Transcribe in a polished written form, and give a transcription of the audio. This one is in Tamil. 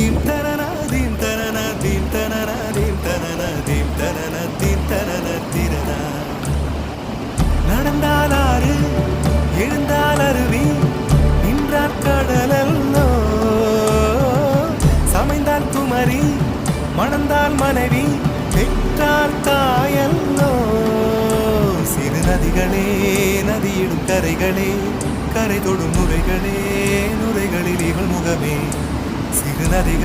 தீம் தனன தீம் தனன தீம் தனன தீம் தனன தீம் தனன தீம் தனன திரனா. நடந்தால் ஆறு எழுந்தால் அருவி நின்றால் கடலல்லோ. சமைந்தால் குமரி மணந்தால் மனைவி பெற்றால் தாயல்லோ. சிறு நதிகளே நதியிடும் கரைகளே கரை தொடும் நுரைகளே நுரைகளில் இவள் முகமே. சிறு நதிகள்